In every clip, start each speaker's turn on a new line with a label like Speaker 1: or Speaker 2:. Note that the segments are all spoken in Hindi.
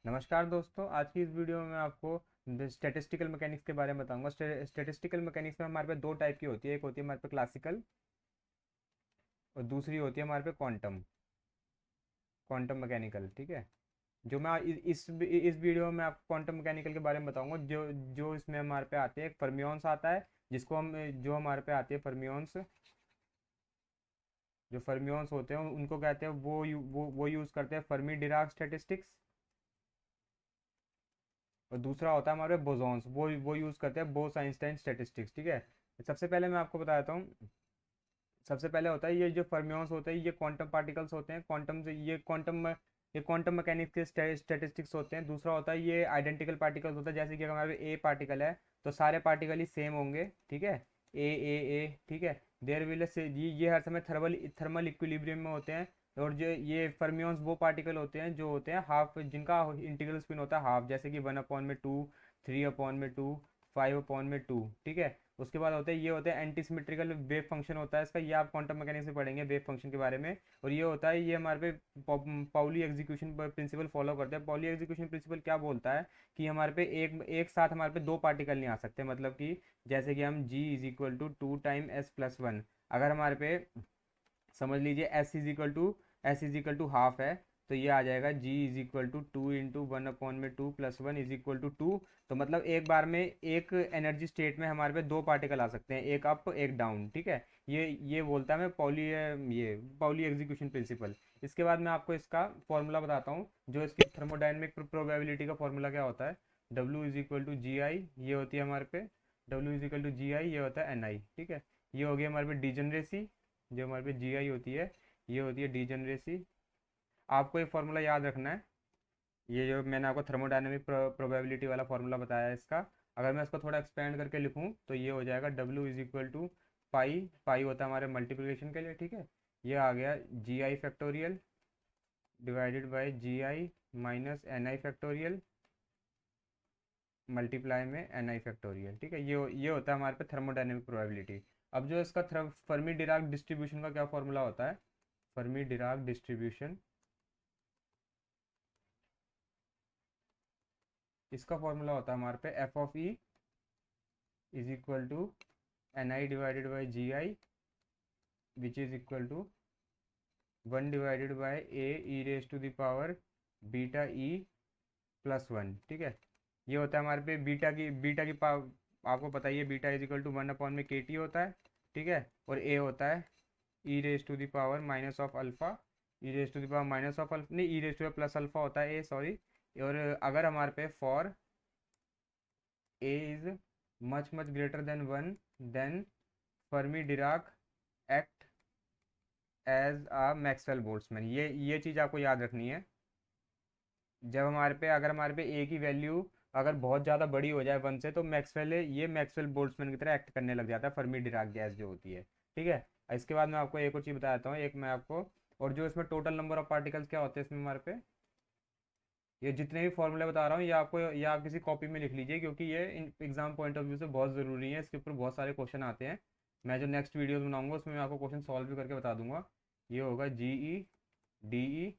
Speaker 1: नमस्कार दोस्तों, आज की इस वीडियो में आपको स्टैटिस्टिकल मैकेनिक्स के बारे में बताऊंगा। स्टैटिस्टिकल मैकेनिक्स में हमारे पे दो टाइप की होती है। एक होती है हमारे पे क्लासिकल और दूसरी होती है हमारे पे क्वांटम क्वांटम मैकेनिकल। ठीक है। जो मैं इस वीडियो में आपको क्वांटम मैकेनिकल के बारे में बताऊंगा। जो जो इसमें हमारे पे आते हैं, फर्मियोन्स आता है, जिसको हम जो हमारे पे आती है फर्मियोन्स, जो फर्मियोन्स होते हैं उनको कहते हैं, वो यूज़ करते हैं फर्मी डिराक स्टैटिस्टिक्स। और दूसरा होता है हमारे बोसॉन्स, वो यूज़ करते हैं बोस आइंस्टाइन स्टैटिस्टिक्स। ठीक है। सबसे पहले मैं आपको बताता हूँ। सबसे पहले होता है ये जो फर्मियोन्स होते हैं, ये क्वांटम पार्टिकल्स होते हैं। क्वांटम से ये क्वांटम मैकेनिक्स के स्टैटिस्टिक्स होते हैं। दूसरा होता है ये आइडेंटिकल पार्टिकल्स होता है। जैसे कि अगर हमारे ए पार्टिकल है तो सारे पार्टिकल ही सेम होंगे। ठीक है। ए। ठीक है। देयर विल से ये हर समय थर्मल थर्मल इक्विलिब्रियम में होते हैं। और जो ये फर्मियोन्स वो पार्टिकल होते हैं जो होते हैं हाफ, जिनका इंटीग्रल स्पिन होता है हाफ, जैसे कि 1/2, 3/2, 5/2। ठीक है। उसके बाद होते हैं ये होते हैं एंटी सिमेट्रिकल वेव फंक्शन होता है इसका। ये आप क्वांटम मैकेनिक्स में पढ़ेंगे वेव फंक्शन के बारे में। और ये होता है, ये हमारे पे पाउली एग्जीक्यूशन प्रिंसिपल फॉलो करते हैं। पाउली एग्जीक्यूशन प्रिंसिपल क्या बोलता है कि हमारे पे एक एक साथ हमारे पे दो पार्टिकल नहीं आ सकते। मतलब कि जैसे कि हम G = 2 टाइम S+1, अगर हमारे पे समझ लीजिए S = हाफ है, तो ये आ जाएगा G = 2 × 1/2 + 1 = 2 तो मतलब एक बार में एक एनर्जी स्टेट में हमारे पे दो पार्टिकल आ सकते हैं, एक अप एक डाउन। ठीक है। ये बोलता है मैं पाउली एग्जीक्यूशन प्रिंसिपल। इसके बाद मैं आपको इसका फॉर्मूला बताता हूँ, जो इसकी थर्मोडाइनमिक प्रोबेबिलिटी का फॉर्मूला क्या होता है। W = GI, ये होती है हमारे पे W = GI, ये होता है NI। ठीक है। ये हो गया हमारे पे डिजनरेसी। जो हमारे पे GI होती है, ये होती है डिजनरेसी। आपको ये फार्मूला याद रखना है। ये जो मैंने आपको थर्मोडायनेमिक प्रोबेबिलिटी वाला फार्मूला बताया है इसका, अगर मैं इसको थोड़ा एक्सपेंड करके लिखूं तो ये हो जाएगा W = पाई होता है हमारे मल्टीप्लिकेशन के लिए। ठीक है। ये आ गया GI factorial divided by GI minus NI factorial multiply में NI फैक्टोरियल। ठीक है। ये होता है हमारे पे थर्मोडायनेमिक प्रोबेबिलिटी। अब जो इसका फर्मी डिराक डिस्ट्रीब्यूशन का क्या फॉर्मूला होता है। फर्मी डिराक डिस्ट्रीब्यूशन, इसका फॉर्मूला होता है हमारे पे F(E)=NI/GI, which is equal to 1/A e⁻⁴β E+1। ठीक है। ये होता है हमारे पे बीटा की आपको पता ही है, बीटा = 1/(KT) होता है। ठीक है। और ए होता है e⁻⁻⁴ e⁻⁻⁴ नहीं, e⁻+α होता है ए, सॉरी। और अगर हमारे पे for A is much much greater than 1, then Fermi Dirac act as a Maxwell Boltzmann. ये चीज़ आपको याद रखनी है। जब हमारे पे अगर हमारे पे ए की वैल्यू अगर बहुत ज़्यादा बड़ी हो जाए 1 से, तो मैक्सवेल बोल्ट्जमैन की तरह एक्ट करने लग जाता है, फर्मी डिराक गैस जो होती है। ठीक है। इसके बाद मैं आपको एक और चीज़ बता देता हूँ, एक मैं आपको। और जो इसमें टोटल नंबर ऑफ पार्टिकल्स क्या होते हैं इसमें हमारे पे, ये जितने भी फॉर्मूले बता रहा हूँ ये आप किसी कॉपी में लिख लीजिए, क्योंकि ये एग्जाम पॉइंट ऑफ व्यू से बहुत ज़रूरी है। इसके ऊपर बहुत सारे क्वेश्चन आते हैं। मैं जो नेक्स्ट वीडियोस बनाऊंगा उसमें मैं आपको क्वेश्चन सॉल्व भी करके बता दूंगा। ये होगा GE/DE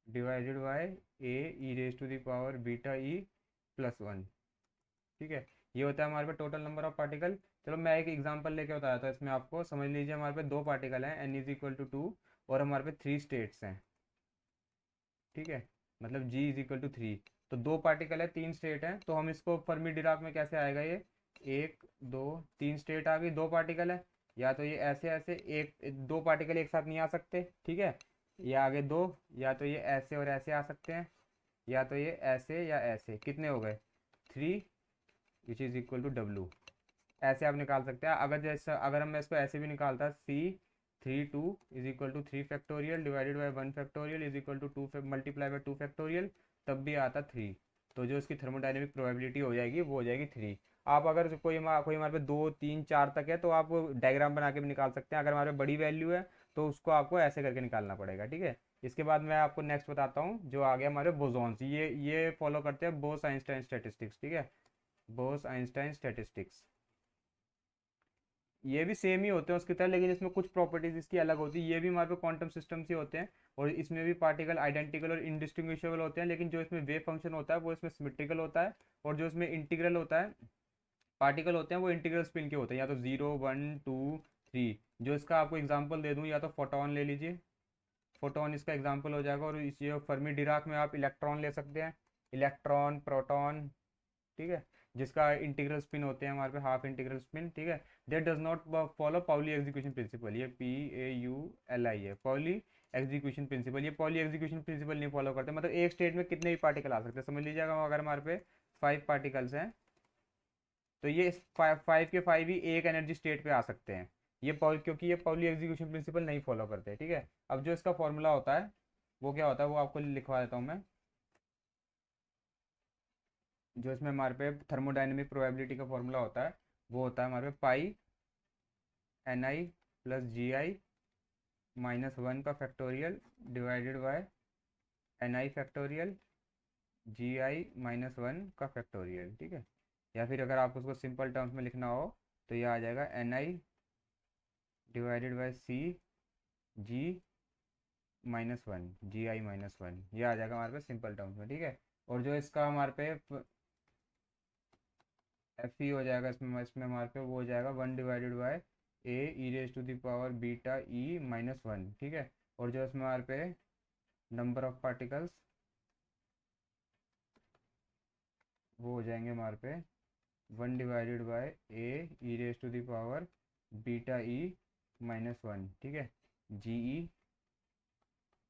Speaker 1: divided by A e⁻βE+1। ठीक है। ये होता है हमारे पे टोटल नंबर ऑफ पार्टिकल। चलो मैं एक एग्जांपल लेके बताया था, इसमें आपको समझ लीजिए हमारे पे दो पार्टिकल हैं N = 2 और हमारे पे 3 स्टेट्स हैं। ठीक है। मतलब G = 3, तो दो पार्टिकल है 3 स्टेट हैं, तो हम इसको फर्मी डिराक में कैसे आएगा ये, 1 2 3 स्टेट आ गई, दो पार्टिकल है। या तो ये ऐसे ऐसे एक दो पार्टिकल एक साथ नहीं आ सकते। ठीक है। ये आगे दो, या तो ये ऐसे और ऐसे आ सकते हैं, या तो ये ऐसे या ऐसे, कितने हो गए 3, which is equal to W। ऐसे आप निकाल सकते हैं। अगर जैसा अगर हम मैं इसको ऐसे भी निकालता C(3)2 = 3 divided by 1 is equal to 2 multiply by 2, तब भी आता 3। तो जो इसकी थर्मोडाइनमिक प्रोबेबिलिटी हो जाएगी वो हो जाएगी 3। आप अगर कोई हमारे पे 2 3 4 तक है तो आप डायग्राम बना के भी निकाल सकते हैं। अगर हमारे पे बड़ी वैल्यू है तो उसको आपको ऐसे करके निकालना पड़ेगा। ठीक है। इसके बाद मैं आपको नेक्स्ट बताता हूँ, जो आ गया हमारे बोसॉन्स। ये फॉलो करते हैं बोस आइंस्टाइन स्टैटिस्टिक्स। ठीक है। Bose Einstein statistics. ये भी सेम ही होते हैं उसकी तरह, लेकिन इसमें कुछ प्रॉपर्टीज इसकी अलग होती है। ये भी हमारे पे क्वांटम सिस्टम से होते हैं, और इसमें भी पार्टिकल आइडेंटिकल और इनडिस्टिंग्विशेबल होते हैं, लेकिन जो इसमें वेव फंक्शन होता है वो इसमें सिमेट्रिकल होता है, और जो इसमें इंटीग्रल होता है, पार्टिकल होते हैं, वो इंटीग्रल स्पिन के होते हैं, या तो 0 1 2 3। जो इसका आपको एग्जांपल दे दूं, या तो फोटोन ले लीजिए, फोटोन इसका एग्जांपल हो जाएगा, और इस ये फर्मी डिराक में आप इलेक्ट्रॉन ले सकते हैं, इलेक्ट्रॉन, प्रोटॉन, ठीक है, जिसका इंटीग्रल स्पिन होते हैं हमारे पे हाफ इंटीग्रल स्पिन, ठीक है। That does not follow Pauli execution principle, ये PAULI है, पाउली एग्जीक्यूशन प्रिंसिपल। ये पाउली एग्जीक्यूशन प्रिंसिपल नहीं फॉलो करते, मतलब एक स्टेट में कितने भी पार्टिकल आ सकते हैं। समझ लीजिएगा अगर हमारे पे 5 पार्टिकल्स हैं, तो ये 5 के 5 ही एक एनर्जी स्टेट पे आ सकते हैं, ये क्योंकि ये पाउली एग्जीक्यूशन प्रिंसिपल नहीं फॉलो करते, ठीक है। अब जो इसका फॉर्मूला होता है वो क्या होता है, वो आपको लिखवा देता हूँ मैं। जो इसमें हमारे पे थर्मोडाइनमिक प्रोबेबिलिटी का फॉर्मूला होता है, वो होता है हमारे पे पाई NI+GI-1 का factorial divided by NI factorial GI-1 का फैक्टोरियल, ठीक है। या फिर अगर आप उसको सिंपल टर्म्स में लिखना हो तो ये आ जाएगा NI/CG-1 GI-1, ये आ जाएगा हमारे पे सिंपल टर्म्स में, ठीक है। और जो इसका हमारे पे FE हो जाएगा, इसमें हमारे पे वो हो जाएगा 1/A e⁻β⁡, ठीक है। और जो इसमें हमारे पे नंबर ऑफ पार्टिकल्स वो हो जाएंगे हमारे पे 1/A e⁻β⁡, ठीक है, GE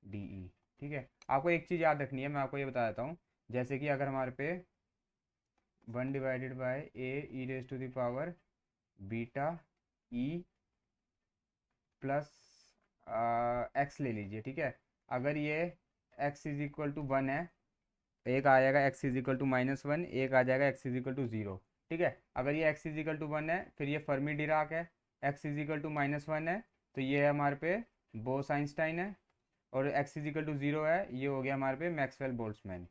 Speaker 1: DE, ठीक है। आपको एक चीज़ याद रखनी है, मैं आपको ये बता देता हूँ। जैसे कि अगर हमारे पे 1/A e⁻β+X ले लीजिए, ठीक है। अगर ये x=1 है, एक आ जाएगा x=-1, एक आ जाएगा x=0, ठीक है। अगर ये x=1 है, फिर ये फर्मी डिराक है, x=-1 है तो ये है हमारे पे बोस आइंस्टाइन है, और x=0 है, ये हो गया हमारे पे मैक्सवेल बोल्ट्जमैन,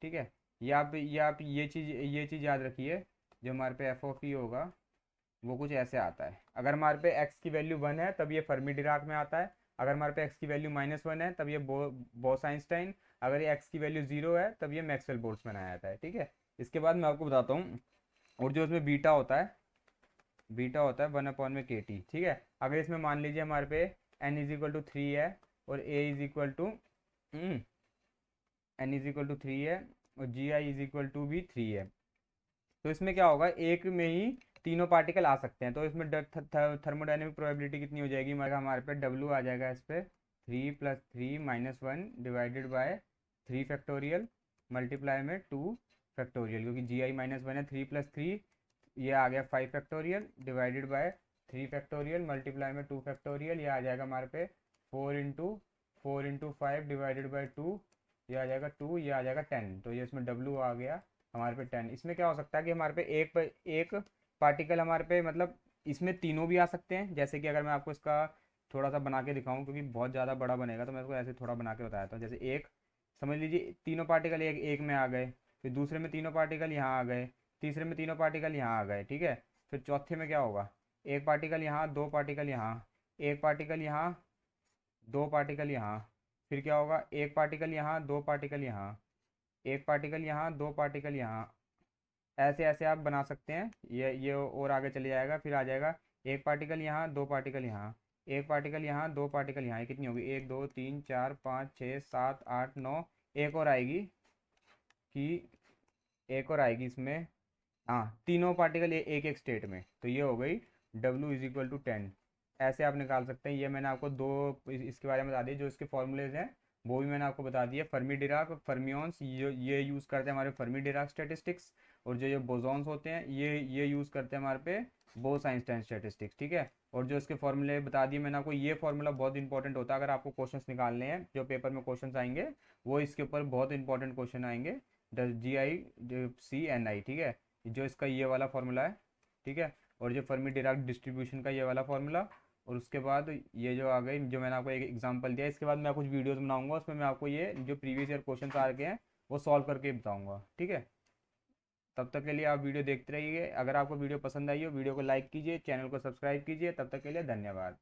Speaker 1: ठीक है। ये चीज़ याद रखिए, जो हमारे पे FOP होगा वो कुछ ऐसे आता है। अगर हमारे पे x की वैल्यू 1 है तब ये फर्मी डिराक में आता है, अगर हमारे पे x की वैल्यू -1 है तब ये बोस आइंस्टाइन, अगर ये x की वैल्यू 0 है तब ये मैक्सवेल बोल्ट्जमैन आ जाता है, ठीक है। इसके बाद मैं आपको बताता हूँ, और जो इसमें बीटा होता है 1/KT, ठीक है। अगर इसमें मान लीजिए हमारे पे n=3 है, और n=3 है, और GI भी 3 है, तो इसमें क्या होगा, एक में ही तीनों पार्टिकल आ सकते हैं, तो इसमें थर्मोडाइनमिक प्रोबेबिलिटी कितनी हो जाएगी, हमारे पे W आ जाएगा इस पे 3+3-1 डिवाइडेड बाय 3 फैक्टोरियल मल्टीप्लाई में 2 फैक्टोरियल, क्योंकि GI-1 है, 3+3 ये आ गया 5 factorial divided by 3 factorial multiply में 2 फैक्टोरियल, ये आ जाएगा हमारे पे 4 इंटू 5 डिवाइडेड बाय 2, ये आ जाएगा 2, ये आ जाएगा 10, तो ये इसमें W आ गया हमारे पे 10। इसमें क्या हो सकता है कि हमारे पे एक पार्टिकल हमारे पे, मतलब इसमें तीनों भी आ सकते हैं। जैसे कि अगर मैं आपको इसका थोड़ा सा बना के दिखाऊं, क्योंकि बहुत ज़्यादा बड़ा बनेगा, तो मैं इसको ऐसे थोड़ा बना के बताता हूँ। जैसे एक समझ लीजिए तीनों पार्टिकल एक में आ गए, फिर दूसरे में तीनों पार्टिकल यहाँ आ गए, तीसरे में तीनों पार्टिकल यहाँ आ गए, ठीक है। फिर चौथे में क्या होगा, एक पार्टिकल यहाँ, दो पार्टिकल यहाँ, एक पार्टिकल यहाँ, दो पार्टिकल यहाँ, फिर क्या होगा, एक पार्टिकल यहाँ, दो पार्टिकल यहाँ, एक पार्टिकल यहाँ, दो पार्टिकल यहाँ, ऐसे ऐसे आप बना सकते हैं। ये और आगे चले जाएगा, फिर आ जाएगा एक पार्टिकल यहाँ, दो पार्टिकल यहाँ, एक पार्टिकल यहाँ, दो पार्टिकल यहाँ, ये कितनी होगी, 1 2 3 4 5 6 7 8 9, एक और आएगी, कि एक और आएगी इसमें, हाँ, तीनों पार्टिकल एक एक स्टेट में, तो ये हो गई W=10। ऐसे आप निकाल सकते हैं। ये मैंने आपको दो इसके बारे में बता दिए, जो इसके फॉर्मूलेज हैं वो भी मैंने आपको बता दिया। फर्मी डिराक फर्मियंस ये यूज़ करते हैं हमारे फर्मी डिराक स्टेटिस्टिक्स, और जो ये बोसॉन्स होते हैं ये यूज़ करते हैं हमारे पे बोस आइंस्टाइन स्टेटिस्टिक्स, ठीक है। और जो इसके फॉर्मूले बता दिए मैंने आपको, ये फॉर्मूला बहुत इंपॉर्टेंट होता है अगर आपको क्वेश्चंस निकालने हैं, जो पेपर में क्वेश्चंस आएंगे वो इसके ऊपर बहुत इंपॉर्टेंट क्वेश्चन आएंगे। GI-CNI, ठीक है, जो इसका ये वाला फॉर्मूला है, ठीक है। और जो फर्मी डिराक डिस्ट्रीब्यूशन का ये वाला फॉर्मूला, और उसके बाद ये जो आ गई, जो मैंने आपको एक एग्जांपल दिया, इसके बाद मैं कुछ वीडियोस बनाऊंगा, उसमें मैं आपको ये जो प्रीवियस ईयर क्वेश्चन आ गए हैं वो सॉल्व करके बताऊंगा, ठीक है। तब तक के लिए आप वीडियो देखते रहिए। अगर आपको वीडियो पसंद आई हो, वीडियो को लाइक कीजिए, चैनल को सब्सक्राइब कीजिए। तब तक के लिए धन्यवाद।